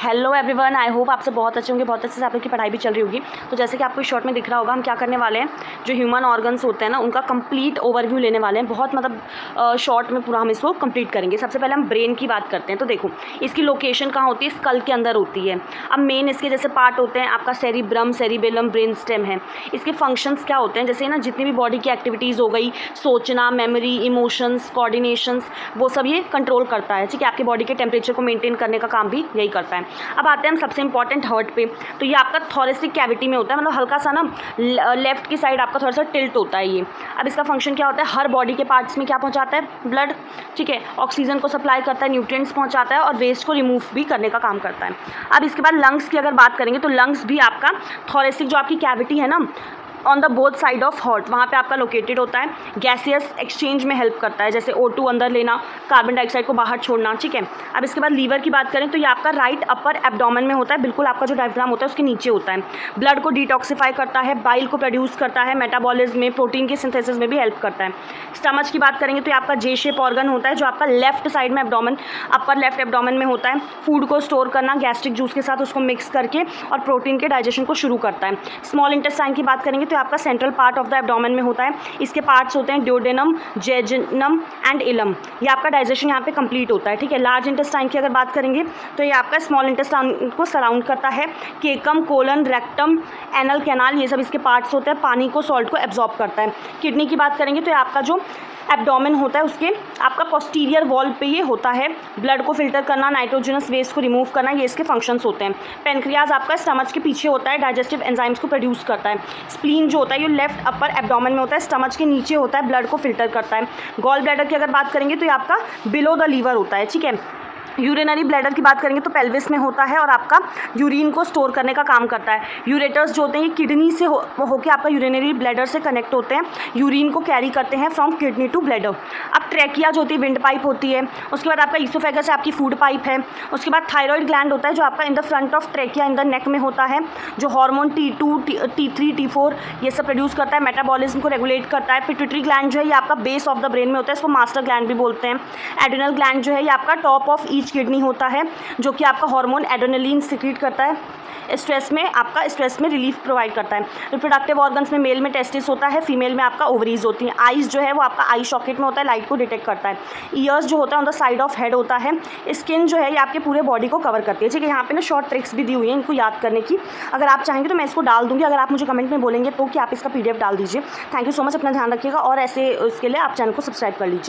Hello everyone, I hope आप सब बहुत अच्छे होंगे, बहुत अच्छे से आप लोग की पढ़ाई भी चल रही होगी। तो जैसे कि आपको शॉर्ट में दिख रहा होगा, हम क्या करने वाले हैं, जो ह्यूमन ऑर्गन्स होते हैं ना, उनका कंप्लीट ओवरव्यू लेने वाले हैं। बहुत मतलब शॉर्ट में पूरा हम इसको कंप्लीट करेंगे। सबसे पहले हम ब्रेन की बात करते हैं। तो देखो, इसकी लोकेशन कहाँ होती है, स्कल के अंदर होती है। अब मेन इसके जैसे पार्ट होते हैं, आपका सेरिब्रम, सेरिबेलम, ब्रेन स्टेम है। इसके फंक्शंस क्या होते हैं, जैसे ना जितनी भी बॉडी की एक्टिविटीज़ हो गई, सोचना, मेमोरी, इमोशंस, कोऑर्डिनेशंस, वो सब ये कंट्रोल करता है। ठीक है, आपके बॉडी के टेम्परेचर को मेंटेन करने का काम भी यही करता है। अब आते हैं हम सबसे इंपॉर्टेंट हार्ट पे। तो ये आपका थोरेसिक कैविटी में होता है, मतलब हल्का सा ना लेफ्ट की साइड आपका थोड़ा सा टिल्ट होता है ये। अब इसका फंक्शन क्या होता है, हर बॉडी के पार्ट्स में क्या पहुंचाता है, ब्लड। ठीक है, ऑक्सीजन को सप्लाई करता है, न्यूट्रिएंट्स पहुंचाता है और वेस्ट को रिमूव भी करने का काम करता है। अब इसके बाद लंग्स की अगर बात करेंगे तो लंग्स भी आपका थोरेसिक जो आपकी कैविटी है ना, on the both side of heart, वहाँ पे आपका लोकेटेड होता है। गैसियस एक्सचेंज में हेल्प करता है, जैसे O2 अंदर लेना, कार्बन डाइऑक्साइड को बाहर छोड़ना। ठीक है, अब इसके बाद लीवर की बात करें तो ये आपका राइट अपर एब्डोमेन में होता है, बिल्कुल आपका जो डायफ्राम होता है उसके नीचे होता है। ब्लड को डिटॉक्सिफाई करता है, बाइल को प्रोड्यूस करता है, मेटाबॉलिज्म में, प्रोटीन के सिंथेसिस में भी हेल्प करता है। स्टमच की बात करेंगे तो ये आपका जे शेप ऑर्गन होता है, जो आपका लेफ्ट साइड में एब्डोमेन, अपर लेफ्ट एब्डोमेन में होता है। फूड को स्टोर करना गैस्ट्रिक जूस के साथ, उसको मिक्स करके, और प्रोटीन के डाइजेशन को शुरू करता है। स्मॉल इंटेस्टाइन की बात करेंगे तो आपका central part of the abdomen में होता है। इसके पार्ट्स होते हैं ड्यूडेनम, जेजुनम एंड इलम। ये आपका डाइजेशन यहाँ पे कंप्लीट होता है। ठीक है, लार्ज इंटेस्टाइन की अगर बात करेंगे तो ये आपका स्मॉल इंटेस्टाइन को सराउंड करता है। केकम, कोलन, रेक्टम, एनल कैनाल, ये सब इसके पार्ट्स होते हैं। पानी को, सॉल्ट को एब्जॉर्ब करता है। किडनी की बात करेंगे तो ये आपका जो एब्डोमेन होता है उसके आपका पोस्टीरियर वॉल पे ये होता है। ब्लड को फिल्टर करना, नाइट्रोजनस वेस्ट को रिमूव करना, ये इसके फंक्शंस होते हैं। पेनक्रियाज आपका स्टमच के पीछे होता है, डाइजेस्टिव एंजाइम्स को प्रोड्यूस करता है। स्प्लीन जो होता है ये लेफ्ट अपर एब्डोमेन में होता है, स्टमच के नीचे होता है, ब्लड को फिल्टर करता है। गॉल ब्लैडर की अगर बात करेंगे तो ये आपका बिलो द लीवर होता है। ठीक है, यूरिनरी ब्लैडर की बात करेंगे तो पेल्विस में होता है और आपका यूरिन को स्टोर करने का काम करता है। यूरेटर्स जो होते हैं ये किडनी से होके आपका यूरिनरी ब्लैडर से कनेक्ट होते हैं, यूरिन को कैरी करते हैं फ्रॉम किडनी टू ब्लैडर। अब ट्रैकिया जो होती है विंड पाइप होती है। उसके बाद आपका ईसोफेगस आपकी फूड पाइप है। उसके बाद थायराइड ग्लैंड होता है, जो आपका in the front of trachea, in the neck में होता है, जो हार्मोन T2, T3, T4 ये सब प्रोड्यूस करता है, मेटाबॉलिज्म को रेगुलेट करता है। पिट्यूटरी ग्लैंड जो है ये आपका बेस ऑफ द ब्रेन में होता है, इसको मास्टर ग्लैंड भी बोलते हैं। एड्रिनल ग्लैंड जो है ये आपका टॉप ऑफ ईच किडनी होता है, जो कि आपका हार्मोन एड्रेनलिन सिक्रीट करता है, स्ट्रेस में रिलीफ प्रोवाइड करता है। रिप्रोडक्टिव ऑर्गन्स में मेल में टेस्टिस होता है, फीमेल में आपका ओवरीज होती हैं। आइज जो है वो आपका आई सॉकेट में होता है, लाइट को डिटेक्ट करता है। ईयर्स जो होता है on the side of head होता है। स्किन जो है ये आपके पूरे बॉडी को कवर करती है। ठीक है, यहाँ पे ना शॉर्ट ट्रिक्स भी दी हुई हैं इनको याद करने की। अगर आप चाहेंगे तो मैं इसको डाल दूँगी, अगर आप मुझे कमेंट में बोलेंगे तो कि आप इसका PDF डाल दीजिए। थैंक यू सो मच, अपना ध्यान रखिएगा और ऐसे इसके लिए आप चैनल को सब्सक्राइब कर लीजिए।